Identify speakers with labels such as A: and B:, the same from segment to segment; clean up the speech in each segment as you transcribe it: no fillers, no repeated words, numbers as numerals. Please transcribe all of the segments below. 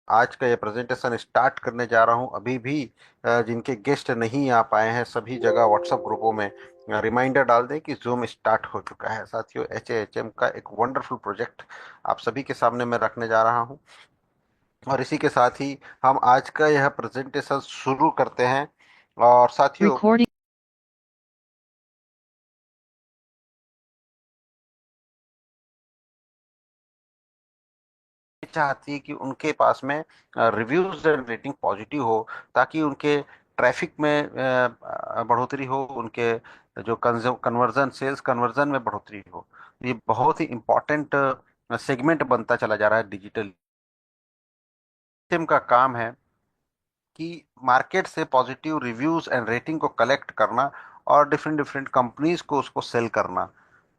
A: आज का ये प्रेजेंटेशन स्टार्ट करने जा रहा हूँ। अभी भी जिनके गेस्ट नहीं आ पाए हैं सभी जगह व्हाट्सएप ग्रुपों में रिमाइंडर डाल दें कि जूम स्टार्ट हो चुका है। साथियों, एच का एक वंडरफुल प्रोजेक्ट आप सभी के सामने मैं रखने जा रहा हूँ, और इसी के साथ ही हम आज का यह प्रेजेंटेशन शुरू करते हैं। और साथियों,
B: Recording.
A: चाहती है कि उनके पास में रिव्यूज एंड रेटिंग पॉजिटिव हो, ताकि उनके ट्रैफिक में बढ़ोतरी हो, उनके जो कन्वर्जन, सेल्स कन्वर्जन में बढ़ोतरी हो। ये बहुत ही इंपॉर्टेंट सेगमेंट बनता चला जा रहा है डिजिटल। टीम का काम है कि मार्केट से पॉजिटिव रिव्यूज एंड रेटिंग को कलेक्ट करना और डिफरेंट डिफरेंट कंपनीज को उसको सेल करना।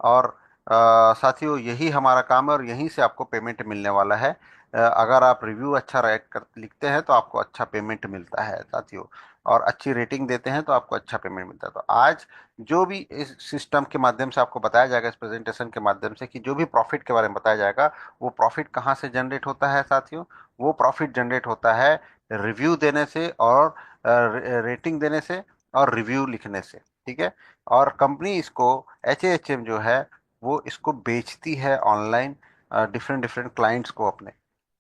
A: और साथियों, यही हमारा काम है और यहीं से आपको पेमेंट मिलने वाला है। अगर आप रिव्यू अच्छा राइट कर लिखते हैं तो आपको अच्छा पेमेंट मिलता है साथियों, और अच्छी रेटिंग देते हैं तो आपको अच्छा पेमेंट मिलता है। तो आज जो भी इस सिस्टम के माध्यम से आपको बताया जाएगा, इस प्रेजेंटेशन के माध्यम से, कि जो भी प्रॉफिट के बारे में बताया जाएगा, वो प्रॉफिट कहाँ से जनरेट होता है साथियों? वो प्रॉफिट जनरेट होता है रिव्यू देने से, और रेटिंग देने से, और रिव्यू लिखने से। ठीक है। और कंपनी इसको, एच जो है, वो इसको बेचती है ऑनलाइन डिफरेंट डिफरेंट क्लाइंट्स को अपने।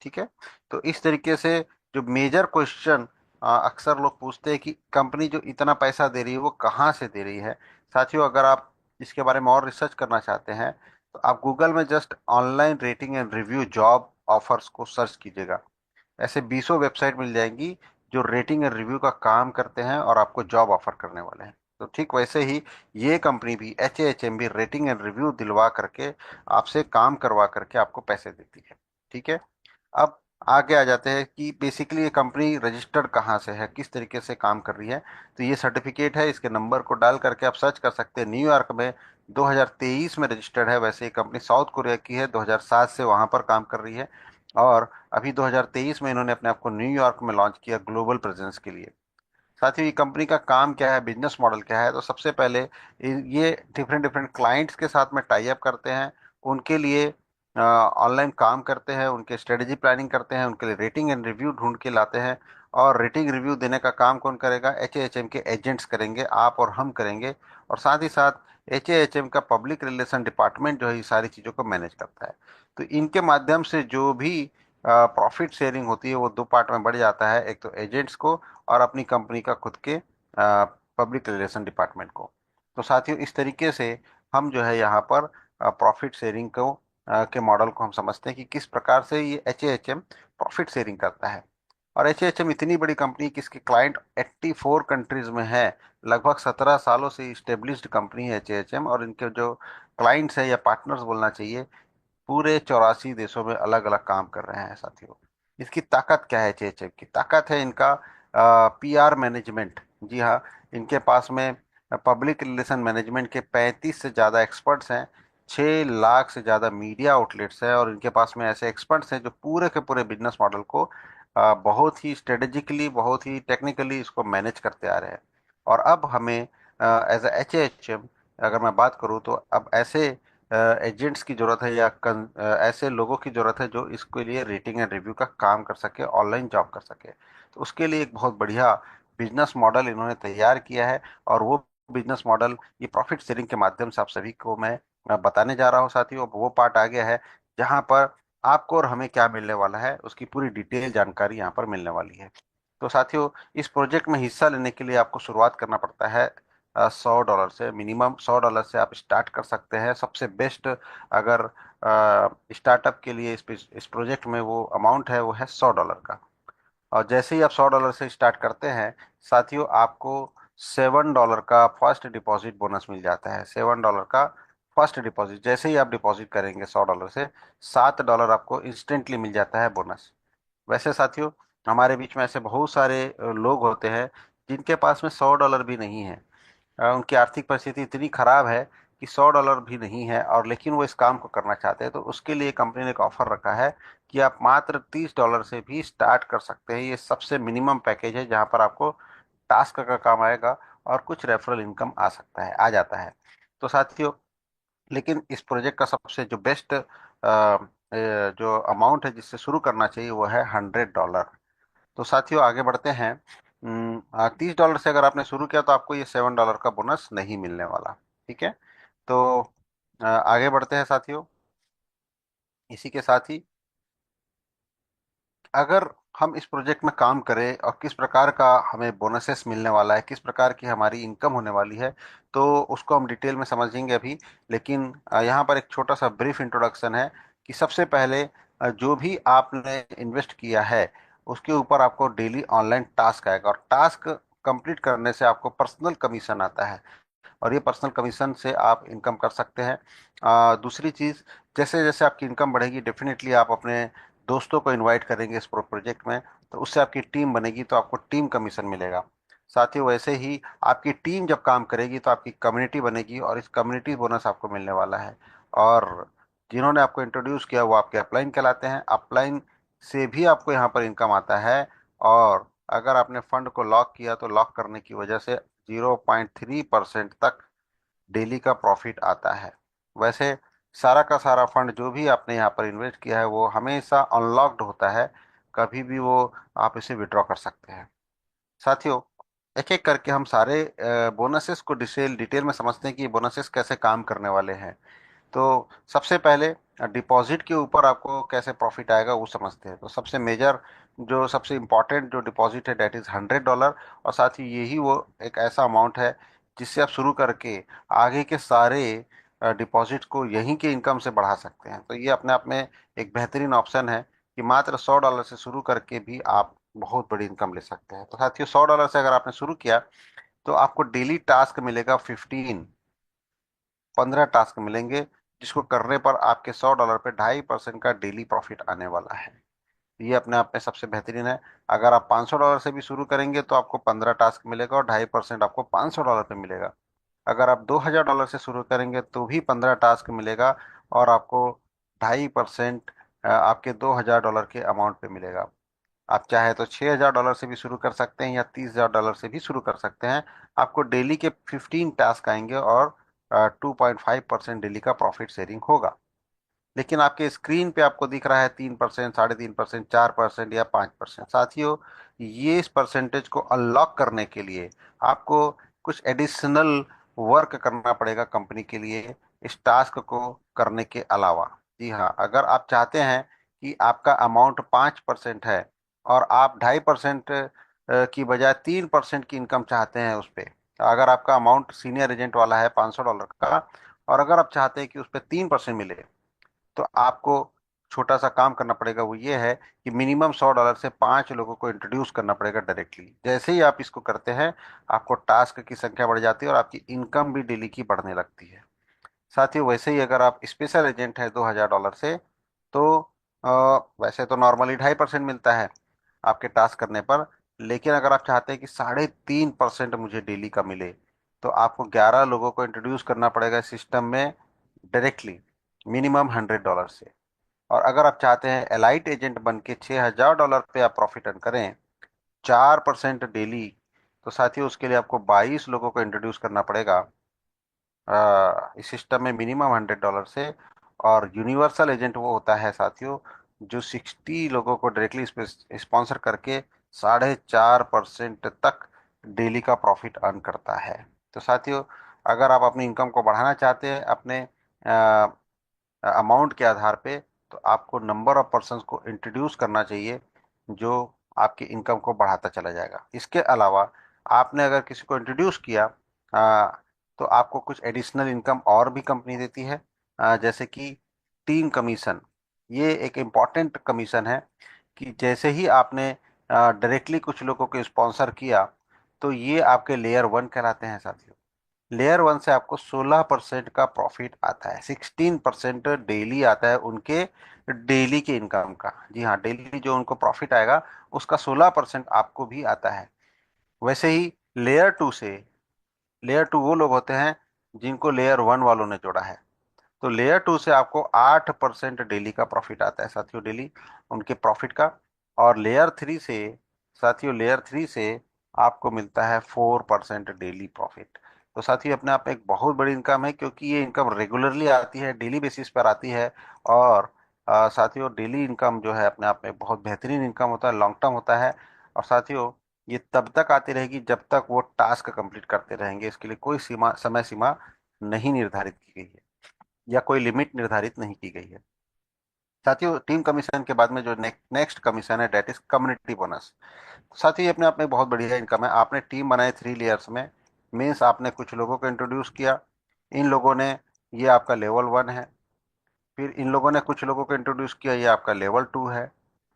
A: ठीक है। तो इस तरीके से जो मेजर क्वेश्चन अक्सर लोग पूछते हैं कि कंपनी जो इतना पैसा दे रही है वो कहाँ से दे रही है। साथियों, अगर आप इसके बारे में और रिसर्च करना चाहते हैं तो आप गूगल में just online rating and review job offers को सर्च कीजिएगा। ऐसे बीसों वेबसाइट मिल जाएंगी जो रेटिंग एंड रिव्यू का काम करते हैं और आपको जॉब ऑफर करने वाले हैं। तो ठीक वैसे ही ये कंपनी भी, एच भी रेटिंग एंड रिव्यू दिलवा करके, आपसे काम करवा करके आपको पैसे देती है। ठीक है। अब आगे आ जाते हैं कि बेसिकली ये कंपनी रजिस्टर्ड कहाँ से है, किस तरीके से काम कर रही है। तो ये सर्टिफिकेट है, इसके नंबर को डाल करके आप सर्च कर सकते हैं। न्यूयॉर्क में 2023 में रजिस्टर्ड है। वैसे ये कंपनी साउथ कोरिया की है, 2007 से वहां पर काम कर रही है, और अभी 2023 में इन्होंने अपने आप को न्यूयॉर्क में लॉन्च किया ग्लोबल प्रेजेंस के लिए। साथ ही ये कंपनी का काम क्या है, बिजनेस मॉडल क्या है? तो सबसे पहले ये डिफरेंट डिफरेंट क्लाइंट्स के साथ में टाई अप करते हैं, उनके लिए ऑनलाइन काम करते हैं, उनके स्ट्रेटेजी प्लानिंग करते हैं, उनके लिए रेटिंग एंड रिव्यू ढूंढ के लाते हैं। और रेटिंग रिव्यू देने का काम कौन करेगा? एच के एजेंट्स करेंगे, आप और हम करेंगे। और साथ ही साथ एच का पब्लिक रिलेशन डिपार्टमेंट जो है ये सारी चीज़ों को मैनेज करता है। तो इनके माध्यम से जो भी प्रॉफिट शेयरिंग होती है वो दो पार्ट में बढ़ जाता है, एक तो एजेंट्स को, और अपनी कंपनी का खुद के पब्लिक रिलेशन डिपार्टमेंट को। तो साथियों, इस तरीके से हम जो है यहाँ पर प्रॉफिट शेयरिंग को के मॉडल को हम समझते हैं कि किस प्रकार से ये एच प्रॉफिट शेयरिंग करता है। और एच इतनी बड़ी कंपनी कि इसके क्लाइंट 84 कंट्रीज में है। लगभग 17 सालों से स्टेब्लिश्ड कंपनी है एच, और इनके जो क्लाइंट्स है या पार्टनर्स बोलना चाहिए, पूरे 84 देशों में अलग अलग काम कर रहे हैं साथियों। इसकी ताकत क्या है? एच की ताकत है इनका पीआर मैनेजमेंट। जी हाँ, इनके पास में पब्लिक रिलेशन मैनेजमेंट के 35 से ज़्यादा एक्सपर्ट्स हैं, 6 लाख से ज़्यादा मीडिया आउटलेट्स हैं, और इनके पास में ऐसे एक्सपर्ट्स हैं जो पूरे के पूरे बिजनेस मॉडल को बहुत ही स्ट्रेटेजिकली, बहुत ही टेक्निकली इसको मैनेज करते आ रहे हैं। और अब हमें एज एच अगर मैं बात करूँ तो अब ऐसे एजेंट्स की जरूरत है, या ऐसे लोगों की जरूरत है जो इसके लिए रेटिंग एंड रिव्यू का काम कर सके, ऑनलाइन जॉब कर सके। तो उसके लिए एक बहुत बढ़िया बिजनेस मॉडल इन्होंने तैयार किया है, और वो बिजनेस मॉडल ये प्रॉफिट शेयरिंग के माध्यम से आप सभी को मैं बताने जा रहा हूँ साथियों। अब वो पार्ट आ गया है जहाँ पर आपको और हमें क्या मिलने वाला है उसकी पूरी डिटेल जानकारी यहाँ पर मिलने वाली है। तो साथियों, इस प्रोजेक्ट में हिस्सा लेने के लिए आपको शुरुआत करना पड़ता है $100 से। मिनिमम $100 से आप स्टार्ट कर सकते हैं। सबसे बेस्ट अगर स्टार्टअप के लिए इस प्रोजेक्ट में वो अमाउंट है वो है $100 का। और जैसे ही आप $100 से स्टार्ट करते हैं साथियों, आपको $7 का फर्स्ट डिपॉजिट बोनस मिल जाता है। $7 का फर्स्ट डिपॉजिट, जैसे ही आप डिपॉजिट करेंगे $100 से, $7 आपको इंस्टेंटली मिल जाता है बोनस। वैसे साथियों, हमारे बीच में ऐसे बहुत सारे लोग होते हैं जिनके पास में $100 भी नहीं है। उनकी आर्थिक परिस्थिति इतनी खराब है कि $100 भी नहीं है, और लेकिन वो इस काम को करना चाहते हैं। तो उसके लिए कंपनी ने एक ऑफर रखा है कि आप मात्र $30 से भी स्टार्ट कर सकते हैं। ये सबसे मिनिमम पैकेज है जहां पर आपको टास्क का काम आएगा और कुछ रेफरल इनकम आ सकता है, आ जाता है। तो साथियों, लेकिन इस प्रोजेक्ट का सबसे जो बेस्ट जो अमाउंट है जिससे शुरू करना चाहिए वो है $100। तो साथियों आगे बढ़ते हैं। $30 से अगर आपने शुरू किया तो आपको ये $7 का बोनस नहीं मिलने वाला। ठीक है। तो आगे बढ़ते हैं साथियों। इसी के साथ ही अगर हम इस प्रोजेक्ट में काम करें और किस प्रकार का हमें बोनसेस मिलने वाला है, किस प्रकार की हमारी इनकम होने वाली है, तो उसको हम डिटेल में समझेंगे अभी। लेकिन यहाँ पर एक छोटा सा ब्रीफ इंट्रोडक्शन है कि सबसे पहले जो भी आपने इन्वेस्ट किया है उसके ऊपर आपको डेली ऑनलाइन टास्क आएगा, और टास्क कंप्लीट करने से आपको पर्सनल कमीशन आता है, और ये पर्सनल कमीशन से आप इनकम कर सकते हैं। दूसरी चीज़, जैसे जैसे आपकी इनकम बढ़ेगी डेफिनेटली आप अपने दोस्तों को इनवाइट करेंगे इस प्रोजेक्ट में, तो उससे आपकी टीम बनेगी तो आपको टीम कमीशन मिलेगा। साथ ही वैसे ही आपकी टीम जब काम करेगी तो आपकी कम्युनिटी बनेगी, और इस कम्युनिटी बोनस आपको मिलने वाला है। और जिन्होंने आपको इंट्रोड्यूस किया वो आपके अपलाइन कहलाते हैं। अपलाइन से भी आपको यहाँ पर इनकम आता है। और अगर आपने फंड को लॉक किया तो लॉक करने की वजह से 0.3% तक डेली का प्रॉफिट आता है। वैसे सारा का सारा फंड जो भी आपने यहाँ पर इन्वेस्ट किया है वो हमेशा अनलॉक्ड होता है, कभी भी वो आप इसे विड्रॉ कर सकते हैं। साथियों एक एक करके हम सारे बोनसेस को डिटेल में समझते हैं कि बोनसेस कैसे काम करने वाले हैं। तो सबसे पहले डिपॉजिट के ऊपर आपको कैसे प्रॉफिट आएगा वो समझते हैं। तो सबसे मेजर जो सबसे इम्पोर्टेंट जो डिपॉजिट है डेट इज $100। और साथ ही यही वो एक ऐसा अमाउंट है जिससे आप शुरू करके आगे के सारे डिपॉजिट को यहीं के इनकम से बढ़ा सकते हैं। तो ये अपने आप में एक बेहतरीन ऑप्शन है कि मात्र $100 से शुरू करके भी आप बहुत बड़ी इनकम ले सकते हैं। तो साथियों $100 से अगर आपने शुरू किया तो आपको डेली टास्क मिलेगा 15 टास्क मिलेंगे, जिसको करने पर आपके $100 पे 2.5% का डेली प्रॉफिट आने वाला है। ये अपने आप में सबसे बेहतरीन है। अगर आप $500 से भी शुरू करेंगे तो आपको 15 टास्क मिलेगा और 2.5% आपको $500 पे मिलेगा। अगर आप $2,000 से शुरू करेंगे तो भी 15 टास्क मिलेगा और आपको 2.5% आपके $2,000 के अमाउंट पे मिलेगा। आप चाहे तो $6,000 से भी शुरू कर सकते हैं या $30,000 से भी शुरू कर सकते हैं। आपको डेली के 15 टास्क आएंगे और 2.5% डेली का प्रॉफिट शेयरिंग होगा। लेकिन आपके स्क्रीन पे आपको दिख रहा है 3%, 3.5%, 4% या 5%। साथियों ये इस परसेंटेज को अनलॉक करने के लिए आपको कुछ एडिशनल वर्क करना पड़ेगा कंपनी के लिए, इस टास्क को करने के अलावा। जी हाँ, अगर आप चाहते हैं कि आपका अमाउंट 5% है और आप 2.5% की बजाय 3% की इनकम चाहते हैं उस पर, अगर आपका अमाउंट सीनियर एजेंट वाला है $500 का, और अगर आप चाहते हैं कि उस पर 3% मिले, तो आपको छोटा सा काम करना पड़ेगा। वो ये है कि मिनिमम $100 से 5 लोगों को इंट्रोड्यूस करना पड़ेगा डायरेक्टली। जैसे ही आप इसको करते हैं आपको टास्क की संख्या बढ़ जाती है और आपकी इनकम भी डेली की बढ़ने लगती है। साथ ही वैसे ही अगर आप स्पेशल एजेंट है $2,000 से, तो अ, वैसे तो नॉर्मली 2.5% मिलता है आपके टास्क करने पर। लेकिन अगर आप चाहते हैं कि 3.5% मुझे डेली का मिले, तो आपको 11 लोगों को इंट्रोड्यूस करना पड़ेगा सिस्टम में डायरेक्टली, मिनिमम $100 से। और अगर आप चाहते हैं एलाइट एजेंट बन के $6,000 पे आप प्रॉफिट अर्न करें 4% डेली, तो साथियों उसके लिए आपको 22 लोगों को इंट्रोड्यूस करना पड़ेगा इस सिस्टम में, मिनिमम $100 से। और यूनिवर्सल एजेंट वो होता है साथियों जो 60 लोगों को डायरेक्टली स्पॉन्सर करके 4.5% तक डेली का प्रॉफिट अर्न करता है। तो साथियों अगर आप अपनी इनकम को बढ़ाना चाहते हैं अपने अमाउंट के आधार पे, तो आपको नंबर ऑफ पर्सन्स को इंट्रोड्यूस करना चाहिए जो आपकी इनकम को बढ़ाता चला जाएगा। इसके अलावा आपने अगर किसी को इंट्रोड्यूस किया तो आपको कुछ एडिशनल इनकम और भी कंपनी देती है, जैसे कि टीम कमीशन। ये एक इम्पॉर्टेंट कमीशन है कि जैसे ही आपने डायरेक्टली कुछ लोगों को स्पॉन्सर किया तो ये आपके लेयर 1 कहलाते हैं साथियों। लेयर 1 से आपको 16% का प्रॉफिट आता है, 16% डेली आता है उनके डेली के इनकम का। जी हाँ, डेली जो उनको प्रॉफिट आएगा उसका 16% आपको भी आता है। वैसे ही लेयर 2 वो लोग होते हैं जिनको लेयर 1 वालों ने जोड़ा है। तो लेयर 2 से आपको 8% डेली का प्रॉफिट आता है साथियों, डेली उनके प्रॉफिट का। और लेयर थ्री से आपको मिलता है 4% डेली प्रॉफिट। तो साथियों अपने आप में एक बहुत बड़ी इनकम है, क्योंकि ये इनकम रेगुलरली आती है, डेली बेसिस पर आती है। और साथियों डेली इनकम जो है अपने आप में बहुत बेहतरीन इनकम होता है, लॉन्ग टर्म होता है। और साथियों ये तब तक आती रहेगी जब तक वो टास्क कंप्लीट करते रहेंगे। इसके लिए कोई सीमा, समय सीमा नहीं निर्धारित की गई है या कोई लिमिट निर्धारित नहीं की गई है। साथियों टीम कमीशन के बाद में जो नेक्स्ट कमीशन है डेट इज कम्युनिटी बोनस। साथ ही अपने आप में बहुत बढ़िया इनकम है। आपने टीम बनाई 3 लेयर्स में, मीन्स आपने कुछ लोगों को इंट्रोड्यूस किया। इन लोगों ने, ये आपका लेवल 1 है। फिर इन लोगों ने कुछ लोगों को इंट्रोड्यूस किया, ये आपका लेवल 2 है।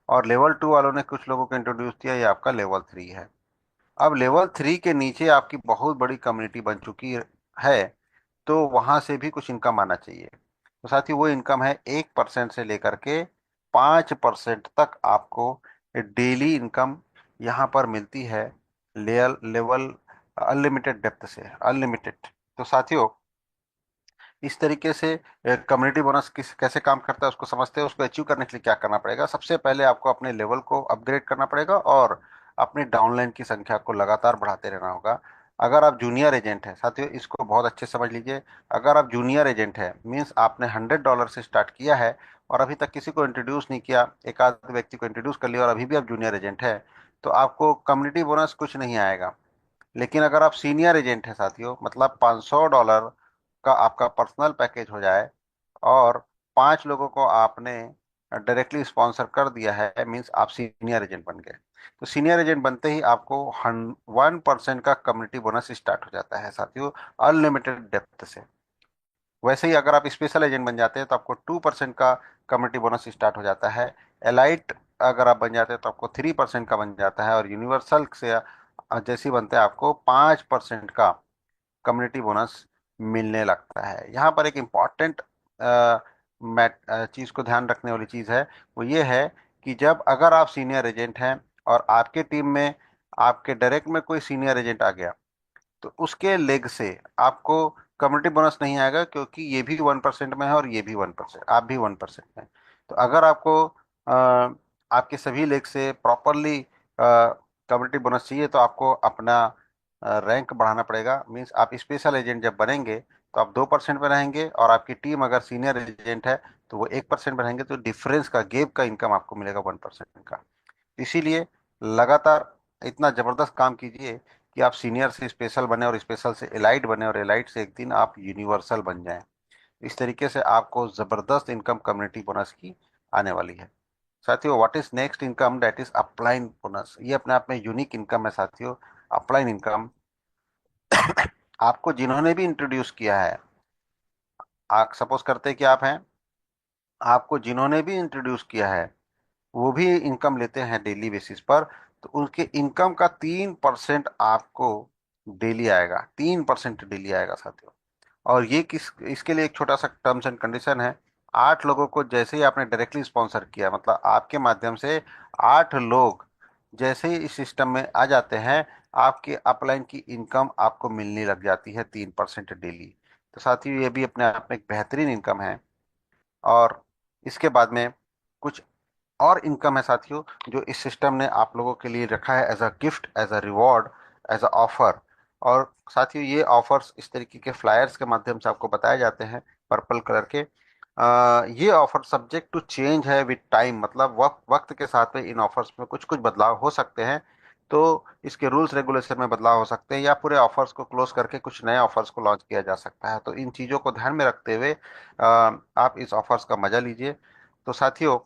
A: और लेवल 2 वालों ने कुछ लोगों को इंट्रोड्यूस किया, ये आपका लेवल 3 है। अब लेवल 3 के नीचे आपकी बहुत बड़ी कम्युनिटी बन चुकी है, तो वहां से भी कुछ इनकम आना चाहिए। तो साथ ही वो इनकम है 1% से लेकर के 5% तक आपको डेली इनकम यहाँ पर मिलती है। लेवल अनलिमिटेड डेप्थ से अनलिमिटेड। तो साथियों इस तरीके से कम्युनिटी बोनस किस कैसे काम करता है उसको समझते हैं। उसको अचीव करने के लिए क्या करना पड़ेगा? सबसे पहले आपको अपने लेवल को अपग्रेड करना पड़ेगा और अपनी डाउनलाइन की संख्या को लगातार बढ़ाते रहना होगा। अगर आप जूनियर एजेंट हैं, साथियों इसको बहुत अच्छे से समझ लीजिए। अगर आप जूनियर एजेंट हैं मीन्स आपने $100 से स्टार्ट किया है और अभी तक किसी को इंट्रोड्यूस नहीं किया, एक आध व्यक्ति को इंट्रोड्यूस कर लिया और अभी भी आप जूनियर एजेंट है, तो आपको कम्युनिटी बोनस कुछ नहीं आएगा। लेकिन अगर आप सीनियर एजेंट हैं साथियों, मतलब $500 का आपका पर्सनल पैकेज हो जाए और 5 लोगों को आपने डायरेक्टली स्पॉन्सर कर दिया है, मीन्स आप सीनियर एजेंट बन गए। तो सीनियर एजेंट बनते ही आपको 1% का कम्युनिटी बोनस स्टार्ट हो जाता है साथियों, अनलिमिटेड डेप्थ से। वैसे ही अगर आप स्पेशल एजेंट बन जाते हैं तो आपको 2% का कम्युनिटी बोनस स्टार्ट हो जाता है। एलाइट अगर आप बन जाते हैं तो आपको 3% का बन जाता है। और यूनिवर्सल से जैसे ही बनते हैं आपको 5% का कम्युनिटी बोनस मिलने लगता है। यहाँ पर एक इम्पॉर्टेंट चीज़ को ध्यान रखने वाली चीज़ है, वो ये है कि जब अगर आप सीनियर एजेंट हैं और आपके टीम में आपके डायरेक्ट में कोई सीनियर एजेंट आ गया, तो उसके लेग से आपको कम्युनिटी बोनस नहीं आएगा, क्योंकि ये भी 1% में है और ये भी 1%, आप भी 1% में। तो अगर आपको आपके सभी लेग से प्रॉपरली कम्युनिटी बोनस चाहिए तो आपको अपना रैंक बढ़ाना पड़ेगा। मीन्स आप स्पेशल एजेंट जब बनेंगे तो आप 2% में रहेंगे और आपकी टीम अगर सीनियर एजेंट है तो वो 1% में रहेंगे। तो डिफरेंस का, गैप का इनकम आपको मिलेगा 1% का। इसीलिए लगातार इतना जबरदस्त काम कीजिए कि आप सीनियर से स्पेशल बने और स्पेशल से एलाइट बने और एलाइट से एक दिन आप यूनिवर्सल बन जाएं। इस तरीके से आपको जबरदस्त इनकम कम्युनिटी बोनस की आने वाली है। साथियों what is next income? That is upline bonus. ये अपने आप में यूनिक इनकम है साथियों। अपलाइन इनकम आपको जिन्होंने भी इंट्रोड्यूस किया है, आप सपोज करते हैं कि आप हैं, आपको जिन्होंने भी इंट्रोड्यूस किया है वो भी इनकम लेते हैं डेली बेसिस पर, तो उनके इनकम का 3% आपको डेली आएगा। 3% डेली आएगा साथियों। और ये किस, इसके लिए एक छोटा सा टर्म्स एंड कंडीशन है। 8 लोगों को जैसे ही आपने डायरेक्टली स्पॉन्सर किया, मतलब आपके माध्यम से 8 लोग जैसे ही इस सिस्टम में आ जाते हैं, आपके अपलाइन की इनकम आपको मिलने लग जाती है 3% डेली। तो साथियों ये भी अपने आप में एक बेहतरीन इनकम है। और इसके बाद में कुछ और इनकम है साथियों जो इस सिस्टम ने आप लोगों के लिए रखा है as a gift, as a reward, as a offer. और साथियों ये ऑफर्स इस तरीके के फ्लायर्स के माध्यम से आपको बताए जाते हैं, पर्पल कलर के। ये ऑफर सब्जेक्ट टू चेंज है विद टाइम, मतलब वक्त वक्त के साथ में इन ऑफर्स में कुछ कुछ बदलाव हो सकते हैं। तो इसके रूल्स रेगुलेशन में बदलाव हो सकते हैं या पूरे ऑफर्स को क्लोज करके कुछ नए ऑफर्स को लॉन्च किया जा सकता है। तो इन चीज़ों को ध्यान में रखते हुए आप इस ऑफर्स का मजा लीजिए। तो साथियों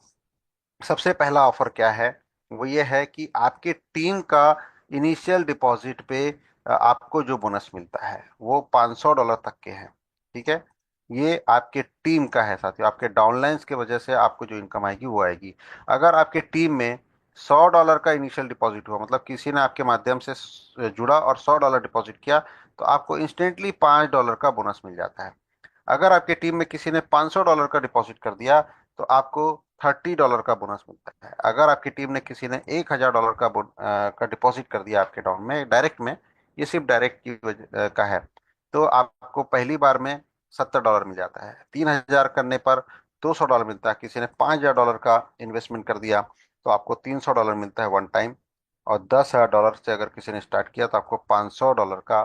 A: सबसे पहला ऑफर क्या है? वो ये है कि आपके टीम का इनिशियल डिपॉजिट पे आपको जो बोनस मिलता है वो $500 तक के हैं। ठीक है, ये आपके टीम का है साथियों। आपके डाउनलाइंस की वजह से आपको जो इनकम आएगी वो आएगी। अगर आपके टीम में $100 का इनिशियल डिपॉजिट हुआ, मतलब किसी ने आपके माध्यम से जुड़ा और $100 डिपॉजिट किया, तो आपको इंस्टेंटली $5 का बोनस मिल जाता है। अगर आपकी टीम में किसी ने $500 का डिपॉजिट कर दिया तो आपको $30 का बोनस मिलता है। अगर आपकी टीम ने, किसी ने $1,000 का डिपॉजिट कर दिया आपके अकाउंट में डायरेक्ट में, ये सिर्फ डायरेक्ट की का है, तो आपको पहली बार में $70 मिल जाता है। 3,000 करने पर $200 मिलता है। किसी ने $5,000 का इन्वेस्टमेंट कर दिया तो आपको $300 मिलता है वन टाइम। और $10,000 से अगर किसी ने स्टार्ट किया तो आपको $500 का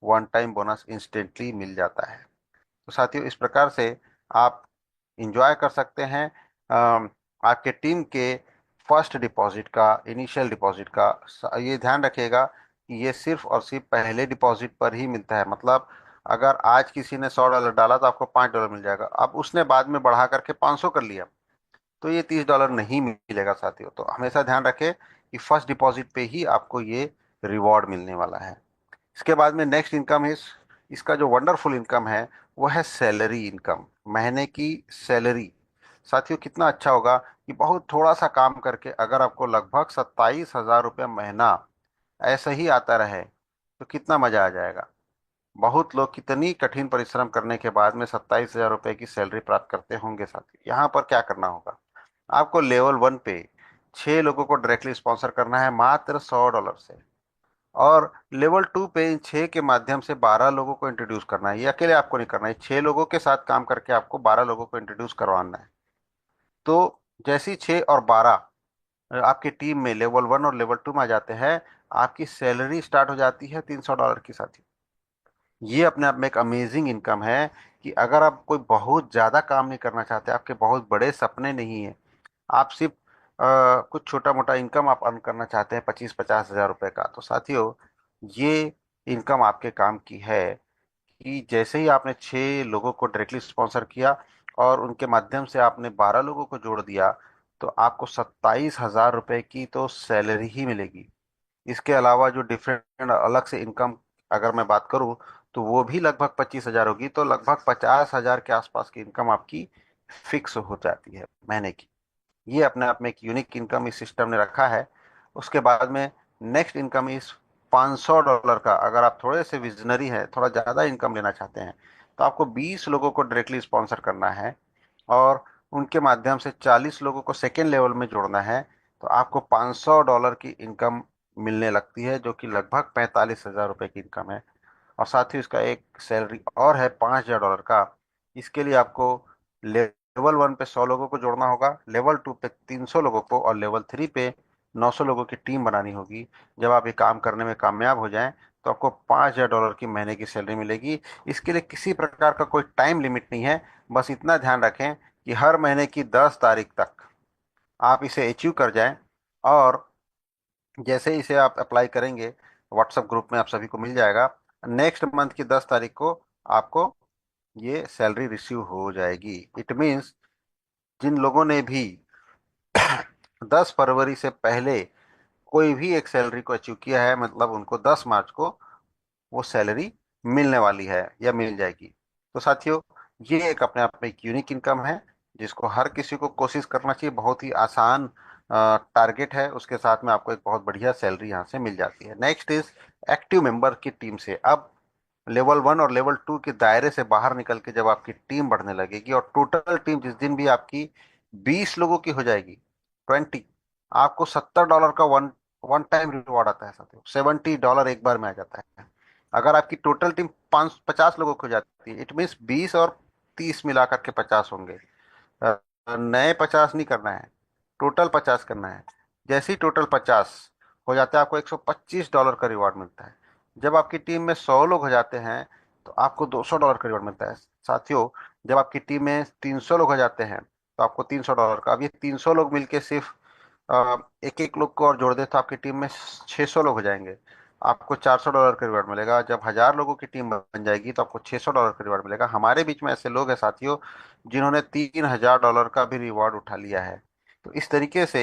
A: वन टाइम बोनस इंस्टेंटली मिल जाता है। तो साथियों इस प्रकार से आप इंजॉय कर सकते हैं आपके टीम के फर्स्ट डिपॉजिट का, इनिशियल डिपॉजिट का, ये ध्यान रखिएगा कि ये सिर्फ और सिर्फ पहले डिपॉजिट पर ही मिलता है। मतलब अगर आज किसी ने $100 डाला तो आपको $5 मिल जाएगा। अब उसने बाद में बढ़ा करके 500 कर लिया तो ये $30 नहीं मिलेगा साथियों। तो हमेशा ध्यान रखें कि फर्स्ट डिपॉजिट पे ही आपको ये रिवॉर्ड मिलने वाला है। इसके बाद में नेक्स्ट इनकम है, इसका जो वंडरफुल इनकम है वो है सैलरी इनकम, महीने की सैलरी। साथियों कितना अच्छा होगा कि बहुत थोड़ा सा काम करके अगर आपको लगभग 27,000 रुपये महीना ऐसे ही आता रहे तो कितना मजा आ जाएगा। बहुत लोग कितनी कठिन परिश्रम करने के बाद में 27,000 रुपये की सैलरी प्राप्त करते होंगे। साथियों यहाँ पर क्या करना होगा, आपको लेवल 1 पे 6 लोगों को डायरेक्टली स्पॉन्सर करना है मात्र $100 से। और लेवल 2 पे इन 6 के माध्यम से 12 लोगों को इंट्रोड्यूस करना है। ये अकेले आपको नहीं करना है, 6 लोगों के साथ काम करके आपको 12 लोगों को इंट्रोड्यूस करवाना है। तो जैसी 6 और 12 आपकी टीम में लेवल 1 और लेवल 2 में आ जाते हैं, आपकी सैलरी स्टार्ट हो जाती है $300 की। साथी ये अपने आप में एक अमेजिंग इनकम है कि अगर आप कोई बहुत ज़्यादा काम नहीं करना चाहते, आपके बहुत बड़े सपने नहीं है, आप सिर्फ कुछ छोटा मोटा इनकम आप अर्न करना चाहते हैं 25-50 हज़ार रुपए का, तो साथियों ये इनकम आपके काम की है। कि जैसे ही आपने 6 लोगों को डायरेक्टली स्पॉन्सर किया और उनके माध्यम से आपने 12 लोगों को जोड़ दिया तो आपको 27,000 रुपये की तो सैलरी ही मिलेगी। इसके अलावा जो डिफरेंट अलग से इनकम अगर मैं बात करूं तो वो भी लगभग 25,000 होगी, तो लगभग 50,000 के आसपास की इनकम आपकी फिक्स हो जाती है महीने की। ये अपने आप में एक यूनिक इनकम इस सिस्टम ने रखा है। उसके बाद में नेक्स्ट इनकम इस $500 का, अगर आप थोड़े से विजनरी हैं, थोड़ा ज़्यादा इनकम लेना चाहते हैं, तो आपको 20 लोगों को डायरेक्टली स्पॉन्सर करना है और उनके माध्यम से 40 लोगों को सेकेंड लेवल में जोड़ना है। तो आपको $500 की इनकम मिलने लगती है जो कि लगभग 45,000 रुपये की इनकम है। और साथ ही उसका एक सैलरी और है $5,000 का। इसके लिए आपको लेवल 1 पे 100 लोगों को जोड़ना होगा, लेवल 2 पे 300 लोगों को और लेवल 3 पे 900 लोगों की टीम बनानी होगी। जब आप ये काम करने में कामयाब हो जाएं तो आपको $5,000 की महीने की सैलरी मिलेगी। इसके लिए किसी प्रकार का कोई टाइम लिमिट नहीं है, बस इतना ध्यान रखें कि हर महीने की 10 तारीख तक आप इसे अचीव कर जाएं। और जैसे ही इसे आप अप्लाई करेंगे व्हाट्सएप ग्रुप में आप सभी को मिल जाएगा, नेक्स्ट मंथ की 10 तारीख को आपको ये सैलरी रिसीव हो जाएगी। इट मीन्स जिन लोगों ने भी 10 फरवरी से पहले कोई भी एक सैलरी को अचीव किया है, मतलब उनको 10 मार्च को वो सैलरी मिलने वाली है या मिल जाएगी। तो साथियों ये एक अपने आप में एक यूनिक इनकम है जिसको हर किसी को कोशिश करना चाहिए। बहुत ही आसान टारगेट है, उसके साथ में आपको एक बहुत बढ़िया सैलरी यहाँ से मिल जाती है। नेक्स्ट इज एक्टिव मेंबर की टीम से। अब लेवल 1 और लेवल 2 के दायरे से बाहर निकल के जब आपकी टीम बढ़ने लगेगी और टोटल टीम जिस दिन भी आपकी 20 लोगों की हो जाएगी, 20, आपको $70 का वन वन टाइम रिवॉर्ड आता है साथियों। $70 एक बार में आ जाता है। अगर आपकी टोटल टीम 50 लोगों की हो जाती है, इट मीन्स 20 और 30 मिला करके 50 होंगे। अ, नए 50 नहीं करना है, टोटल 50 करना है। जैसे ही टोटल 50 हो जाता है आपको $125 का रिवॉर्ड मिलता है। जब आपकी टीम में 100 लोग हो जाते हैं तो आपको $200 का रिवॉर्ड मिलता है। साथियों जब आपकी टीम में 300 लोग हो जाते हैं तो आपको $300 का। अब ये 300 लोग मिलके सिर्फ एक एक लोग को और जोड़ दे तो आपकी टीम में 600 लोग हो जाएंगे, आपको $400 का रिवॉर्ड मिलेगा। जब 1,000 लोगों की टीम बन जाएगी तो आपको $600 का रिवॉर्ड मिलेगा। हमारे बीच में ऐसे लोग हैं साथियों जिन्होंने $3,000 का भी रिवॉर्ड उठा लिया है। तो इस तरीके से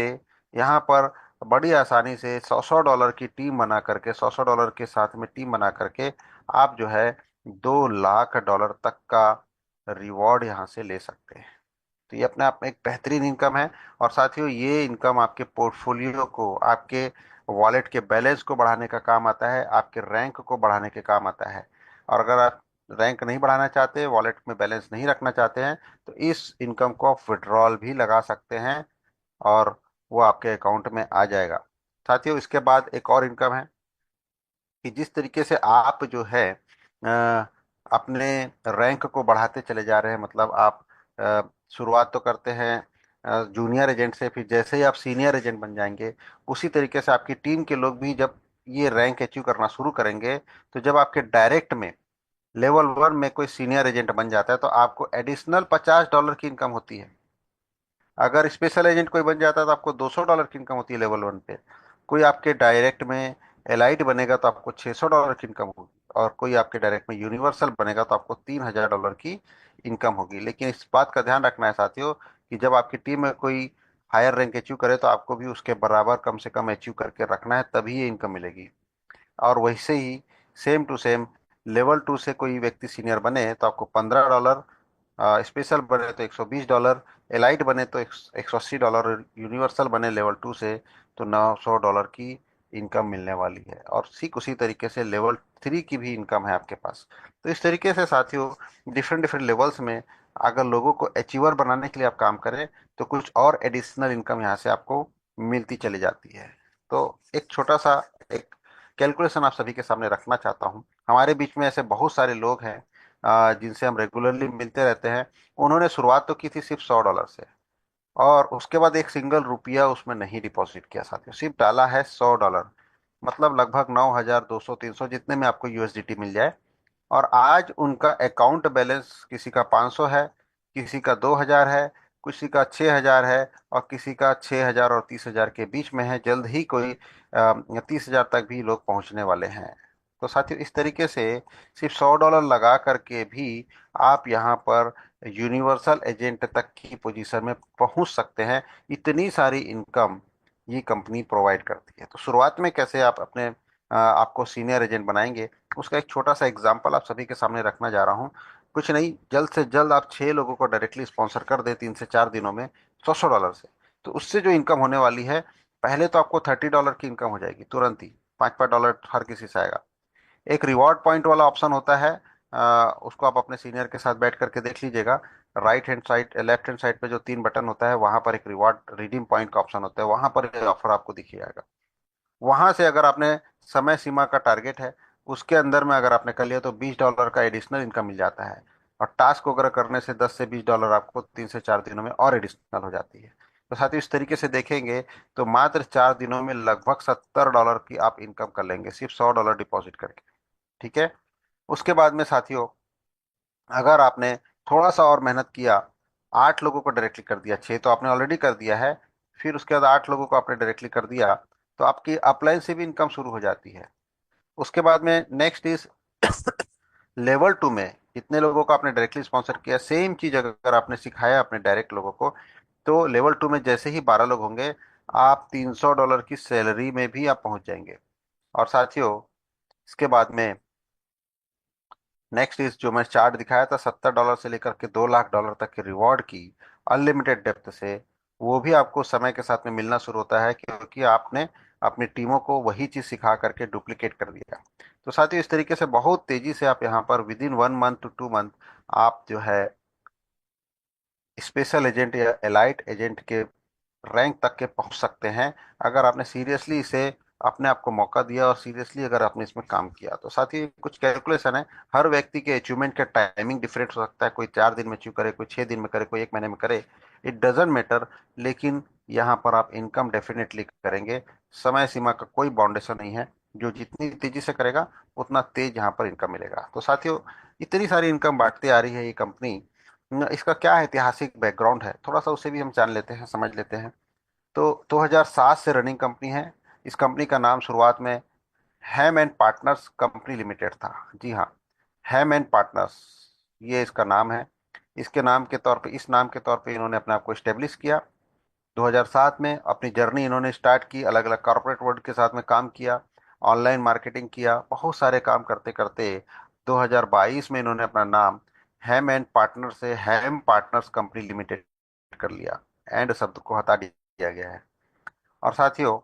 A: यहाँ पर बड़ी आसानी से 100-100 डॉलर की टीम बना करके, 100-100 डॉलर के साथ में टीम बना करके आप जो है $2 लाख तक का रिवॉर्ड यहाँ से ले सकते हैं। तो ये अपने आप में एक बेहतरीन इनकम है। और साथियों ये इनकम आपके पोर्टफोलियो को, आपके वॉलेट के बैलेंस को बढ़ाने का काम आता है, आपके रैंक को बढ़ाने के काम आता है। और अगर आप रैंक नहीं बढ़ाना चाहते, वॉलेट में बैलेंस नहीं रखना चाहते हैं, तो इस इनकम को आप विड्रॉल भी लगा सकते हैं और वो आपके अकाउंट में आ जाएगा। साथियों इसके बाद एक और इनकम है कि जिस तरीके से आप जो है अपने रैंक को बढ़ाते चले जा रहे हैं, मतलब आप शुरुआत तो करते हैं जूनियर एजेंट से, फिर जैसे ही आप सीनियर एजेंट बन जाएंगे उसी तरीके से आपकी टीम के लोग भी जब ये रैंक अचीव करना शुरू करेंगे, तो जब आपके डायरेक्ट में लेवल 1 में कोई सीनियर एजेंट बन जाता है तो आपको एडिशनल $50 की इनकम होती है। अगर स्पेशल एजेंट कोई बन जाता है तो आपको $200 की इनकम होती है लेवल 1 पे। कोई आपके डायरेक्ट में एलाइट बनेगा तो आपको $600 की इनकम होगी। और कोई आपके डायरेक्ट में यूनिवर्सल बनेगा तो आपको $3000 की इनकम होगी। लेकिन इस बात का ध्यान रखना है साथियों कि जब आपकी टीम में कोई हायर रैंक अचीव करे तो आपको भी उसके बराबर कम से कम अचीव करके रखना है, तभी ये इनकम मिलेगी। और वैसे ही सेम टू सेम लेवल 2 से कोई व्यक्ति सीनियर बने तो आपको $15, स्पेशल बने तो $120, एलाइट बने तो $180, यूनिवर्सल बने लेवल 2 से तो $900 की इनकम मिलने वाली है। और ठीक उसी तरीके से लेवल 3 की भी इनकम है आपके पास। तो इस तरीके से साथियों डिफरेंट डिफरेंट लेवल्स में अगर लोगों को अचीवर बनाने के लिए आप काम करें तो कुछ और एडिशनल इनकम यहाँ से आपको मिलती चली जाती है। तो एक छोटा सा एक कैलकुलेशन आप सभी के सामने रखना चाहता हूँ। हमारे बीच में ऐसे बहुत सारे लोग हैं जिनसे हम रेगुलरली मिलते रहते हैं। उन्होंने शुरुआत तो की थी सिर्फ $100 से, और उसके बाद एक सिंगल रुपया उसमें नहीं डिपॉजिट किया साथियों, सिर्फ डाला है $100। मतलब लगभग 9200 300 जितने में आपको यूएसडीटी मिल जाए। और आज उनका अकाउंट बैलेंस किसी का 500 है, किसी का 2000 है, किसी का 6000 है, और किसी का 6000 और 30,000 के बीच में है। जल्द ही कोई 30,000 तक भी लोग पहुंचने वाले हैं। तो साथियों इस तरीके से सिर्फ $100 लगा करके भी आप यहाँ पर यूनिवर्सल एजेंट तक की पोजीशन में पहुंच सकते हैं। इतनी सारी इनकम ये कंपनी प्रोवाइड करती है। तो शुरुआत में कैसे आप अपने आपको सीनियर एजेंट बनाएंगे, उसका एक छोटा सा एग्जांपल आप सभी के सामने रखना जा रहा हूँ। कुछ नहीं, जल्द से जल्द आप 6 लोगों को डायरेक्टली स्पॉन्सर कर दें 3 से 4 दिनों में $100 से। तो उससे जो इनकम होने वाली है, पहले तो आपको $30 की इनकम हो जाएगी तुरंत ही। 5 5 डॉलर हर किसी से आएगा। एक रिवॉर्ड पॉइंट वाला ऑप्शन होता है, उसको आप अपने सीनियर के साथ बैठ करके देख लीजिएगा। Right hand side left hand side पे जो 3 बटन होता है वहां पर एक रिवॉर्ड रिडीम पॉइंट का ऑप्शन होता है, वहां पर ये ऑफर आपको दिख जाएगा। वहां से अगर आपने समय सीमा का टारगेट है उसके अंदर में अगर आपने कर लिया तो $20 का एडिशनल इनकम मिल जाता है। और टास्क वगैरह करने से $10 से $20 आपको 3 से 4 दिनों में और एडिशनल हो जाती है। तो साथ ही इस तरीके से देखेंगे तो मात्र 4 दिनों में लगभग $70 की आप इनकम कर लेंगे सिर्फ $100 डिपॉजिट करके। ठीक है। उसके बाद में साथियों अगर आपने थोड़ा सा और मेहनत किया, 8 लोगों को डायरेक्टली कर दिया, 6 तो आपने ऑलरेडी कर दिया है, फिर उसके बाद 8 लोगों को आपने डायरेक्टली कर दिया, तो आपकी अपलाइन से भी इनकम शुरू हो जाती है। उसके बाद में नेक्स्ट इज लेवल 2 में जितने लोगों को आपने डायरेक्टली स्पॉन्सर किया, सेम चीज अगर आपने सिखाया अपने डायरेक्ट लोगों को, तो लेवल 2 में जैसे ही 12 लोग होंगे, आप $300 की सैलरी में भी आप पहुंच जाएंगे। और साथियों इसके बाद में नेक्स्ट इस जो मैं चार्ट दिखाया था $70 से लेकर के $2 लाख तक के रिवॉर्ड की अनलिमिटेड डेप्थ से, वो भी आपको समय के साथ में मिलना शुरू होता है क्योंकि आपने अपनी टीमों को वही चीज सिखा करके डुप्लीकेट कर दिया। तो साथियों इस तरीके से बहुत तेजी से आप यहाँ पर with in 1 month to 2 month आप जो है स्पेशल एजेंट या एलाइट एजेंट के रैंक तक के पहुंच सकते हैं, अगर आपने सीरियसली इसे अपने आप को मौका दिया और सीरियसली अगर आपने इसमें काम किया। तो साथ ही कुछ कैलकुलेशन है। हर व्यक्ति के अचीवमेंट का टाइमिंग डिफरेंट हो सकता है, कोई 4 दिन में अचीव करे, कोई 6 दिन में करे, कोई 1 महीने में करे, इट डजेंट मैटर। लेकिन यहाँ पर आप इनकम डेफिनेटली करेंगे। समय सीमा का कोई बाउंडेशन नहीं है, जो जितनी तेजी से करेगा उतना तेज यहाँ पर इनकम मिलेगा। तो साथियों इतनी सारी इनकम बांटती आ रही है ये कंपनी, इसका क्या ऐतिहासिक बैकग्राउंड है थोड़ा सा उसे भी हम जान लेते हैं, समझ लेते हैं। तो 2007 से रनिंग कंपनी है। इस कंपनी का नाम शुरुआत में हैम एंड पार्टनर्स कंपनी लिमिटेड था। जी हाँ, हैम एंड पार्टनर्स ये इसका नाम है। इसके नाम के तौर पे इस नाम के तौर पे इन्होंने अपने आप को स्टेब्लिश किया। 2007 में अपनी जर्नी इन्होंने स्टार्ट की, अलग अलग कॉर्पोरेट वर्ल्ड के साथ में काम किया, ऑनलाइन मार्केटिंग किया, बहुत सारे काम करते करते 2022 में इन्होंने अपना नाम हैम एंड पार्टनर से हैम पार्टनर्स कंपनी लिमिटेड कर लिया। एंड शब्द को हटा दिया गया है। और साथियों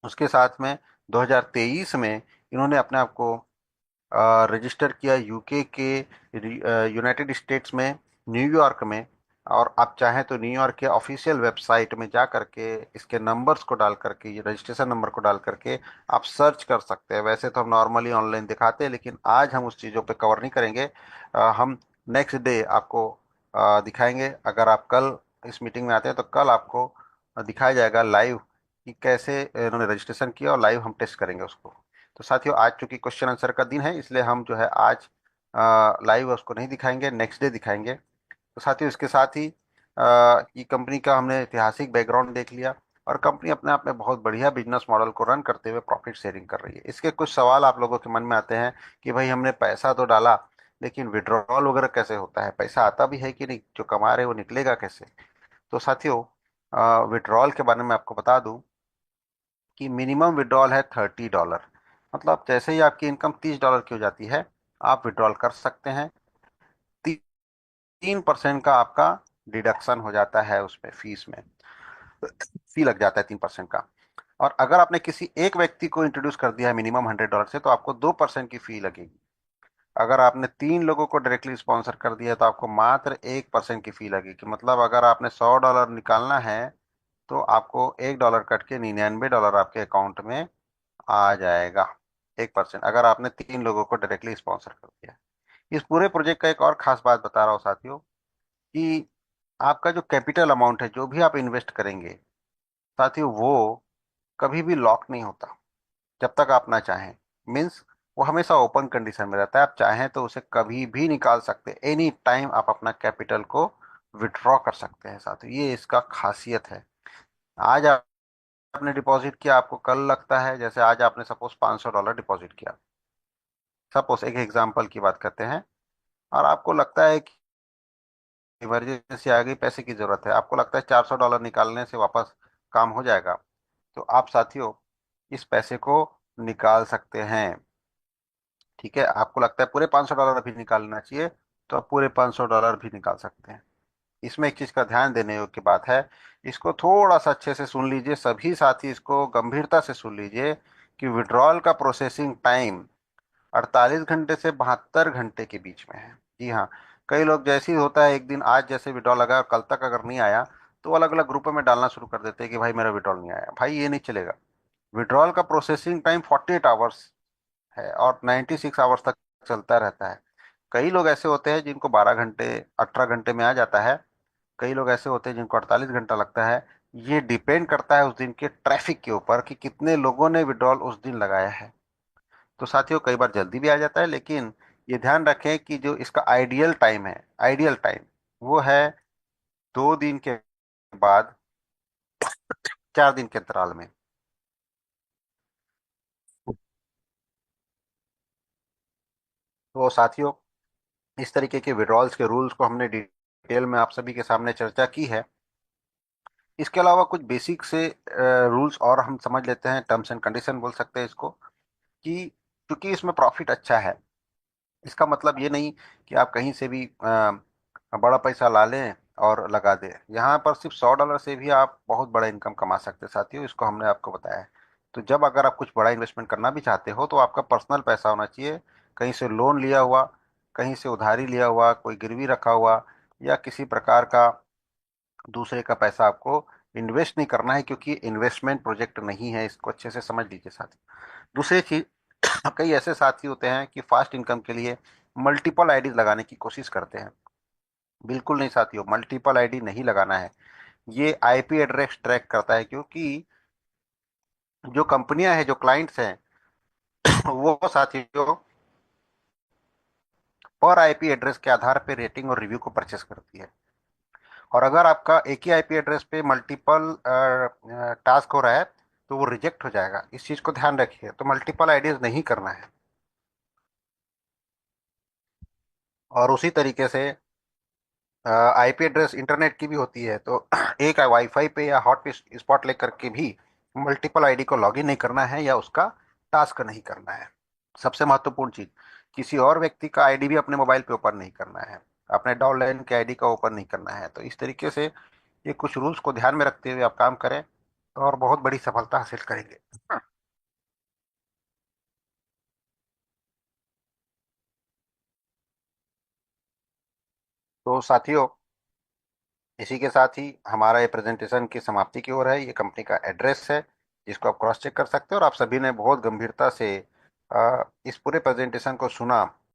A: उसके साथ में 2023 में इन्होंने अपने आप को रजिस्टर किया यूके के यूनाइटेड स्टेट्स में, न्यूयॉर्क में। और आप चाहें तो न्यूयॉर्क के ऑफिशियल वेबसाइट में जा करके इसके नंबर्स को डाल करके, ये रजिस्ट्रेशन नंबर को डाल करके आप सर्च कर सकते हैं। वैसे तो हम नॉर्मली ऑनलाइन दिखाते हैं लेकिन आज हम उस चीज़ों पे कवर नहीं करेंगे। हम नेक्स्ट डे आपको दिखाएंगे। अगर आप कल इस मीटिंग में आते हैं तो कल आपको दिखाया जाएगा लाइव कि कैसे इन्होंने रजिस्ट्रेशन किया, और लाइव हम टेस्ट करेंगे उसको। तो साथियों आज चूंकि क्वेश्चन आंसर का दिन है इसलिए हम जो है आज लाइव उसको नहीं दिखाएंगे, नेक्स्ट डे दिखाएंगे। तो साथियों इसके साथ ही कि कंपनी का हमने ऐतिहासिक बैकग्राउंड देख लिया, और कंपनी अपने आप में बहुत बढ़िया बिजनेस मॉडल को रन करते हुए प्रॉफिट शेयरिंग कर रही है। इसके कुछ सवाल आप लोगों के मन में आते हैं कि भाई हमने पैसा तो डाला, लेकिन विड्रॉल वगैरह कैसे होता है, पैसा आता भी है कि नहीं, जो कमा रहे हैं वो निकलेगा कैसे। तो साथियों, विड्रॉल के बारे में आपको बता दूं कि मिनिमम विड्रॉल है $30। मतलब जैसे ही आपकी इनकम $30 की हो जाती है, आप विड्रॉल कर सकते हैं। 3% का आपका डिडक्शन हो जाता है उसमें, फीस में फी लग जाता है 3% का। और अगर आपने किसी एक व्यक्ति को इंट्रोड्यूस कर दिया है मिनिमम $100 से, तो आपको 2% की फी लगेगी। अगर आपने 3 लोगों को डायरेक्टली स्पॉन्सर कर दिया तो आपको मात्र 1% की फी लगेगी। मतलब अगर आपने $100 निकालना है, तो आपको $1 कट के $99 आपके अकाउंट में आ जाएगा। 1%, अगर आपने 3 लोगों को डायरेक्टली स्पॉन्सर कर दिया। इस पूरे प्रोजेक्ट का एक और खास बात बता रहा हूँ साथियों, कि आपका जो कैपिटल अमाउंट है, जो भी आप इन्वेस्ट करेंगे साथियों, वो कभी भी लॉक नहीं होता जब तक आप ना चाहें। मीन्स वो हमेशा ओपन कंडीशन में रहता है, आप चाहें तो उसे कभी भी निकाल सकते, एनी टाइम आप अपना कैपिटल को विड्रॉ कर सकते हैं साथियों। ये इसका खासियत है। आज आपने डिपॉजिट किया, आपको कल लगता है, जैसे आज आपने सपोज $500 डिपॉजिट किया, सपोज एक एग्जांपल की बात करते हैं, और आपको लगता है कि इमरजेंसी आ गई, पैसे की जरूरत है, आपको लगता है $400 निकालने से वापस काम हो जाएगा, तो आप साथियों इस पैसे को निकाल सकते हैं। ठीक है, आपको लगता है पूरे $500 भी निकालना चाहिए, तो आप पूरे $500 भी निकाल सकते हैं। इसमें एक चीज का ध्यान देने योग्य बात है, इसको थोड़ा सा अच्छे से सुन लीजिए, सभी साथी इसको गंभीरता से सुन लीजिए, कि विड्रॉल का प्रोसेसिंग टाइम 48 घंटे से 72 घंटे के बीच में है। जी हाँ, कई लोग जैसे ही होता है एक दिन, आज जैसे विड्रॉल लगा कल तक अगर नहीं आया, तो अलग अलग ग्रुपों में डालना शुरू कर देते हैं कि भाई मेरा विड्रॉल नहीं आया। भाई ये नहीं चलेगा। विड्रॉल का प्रोसेसिंग टाइम 48 आवर्स है, और 96 आवर्स तक चलता रहता है। कई लोग ऐसे होते हैं जिनको 12 घंटे, 18 घंटे में आ जाता है। कई लोग ऐसे होते हैं जिनको 48 घंटा लगता है। ये डिपेंड करता है उस दिन के ट्रैफिक के ऊपर, कि कितने लोगों ने विड्रॉल उस दिन लगाया है। तो साथियों, कई बार जल्दी भी आ जाता है, लेकिन ये ध्यान रखें कि जो इसका आइडियल टाइम है, आइडियल टाइम वो है 2 दिन के बाद 4 दिन के अंतराल में। तो साथियों, इस तरीके के विड्रॉल्स के रूल्स को हमने डिटेल में आप सभी के सामने चर्चा की है। इसके अलावा कुछ बेसिक से रूल्स और हम समझ लेते हैं, टर्म्स एंड कंडीशन बोल सकते हैं इसको, कि क्योंकि इसमें प्रॉफिट अच्छा है, इसका मतलब ये नहीं कि आप कहीं से भी बड़ा पैसा ला लें और लगा दें। यहाँ पर सिर्फ $100 से भी आप बहुत बड़ा इनकम कमा सकते हैं साथियों, इसको हमने आपको बताया है। तो जब अगर आप कुछ बड़ा इन्वेस्टमेंट करना भी चाहते हो, तो आपका पर्सनल पैसा होना चाहिए, कहीं से लोन लिया हुआ, कहीं से उधारी लिया हुआ, कोई गिरवी रखा हुआ, या किसी प्रकार का दूसरे का पैसा आपको इन्वेस्ट नहीं करना है, क्योंकि इन्वेस्टमेंट प्रोजेक्ट नहीं है। इसको अच्छे से समझ लीजिए साथियों। दूसरी चीज, कई ऐसे साथी होते हैं कि फास्ट इनकम के लिए मल्टीपल आईडीज लगाने की कोशिश करते हैं। बिल्कुल नहीं साथियों, मल्टीपल आईडी नहीं लगाना है। ये आईपी एड्रेस ट्रैक करता है, क्योंकि जो कंपनियां हैं, जो क्लाइंट्स हैं, वो साथियों पर आईपी एड्रेस के आधार पर रेटिंग और रिव्यू को परचेस करती है। और अगर आपका एक ही आईपी एड्रेस पे मल्टीपल टास्क हो रहा है, तो वो रिजेक्ट हो जाएगा। इस चीज को ध्यान रखिए, तो मल्टीपल आईडीज नहीं करना है। और उसी तरीके से आईपी एड्रेस इंटरनेट की भी होती है, तो एक वाईफाई पे या हॉट स्पॉट लेकर के भी मल्टीपल आईडी को लॉगिन नहीं करना है, या उसका टास्क नहीं करना है। सबसे महत्वपूर्ण चीज, किसी और व्यक्ति का आईडी भी अपने मोबाइल पे ओपन नहीं करना है, अपने डाउनलाइन के आईडी का ओपन नहीं करना है। तो इस तरीके से ये कुछ रूल्स को ध्यान में रखते हुए आप काम करें, और बहुत बड़ी सफलता हासिल करेंगे। तो साथियों, इसी के साथ ही हमारा ये प्रेजेंटेशन की समाप्ति की ओर है। ये कंपनी का एड्रेस है, जिसको आप क्रॉस चेक कर सकते हो। और आप सभी ने बहुत गंभीरता से इस पूरे प्रेजेंटेशन को सुना,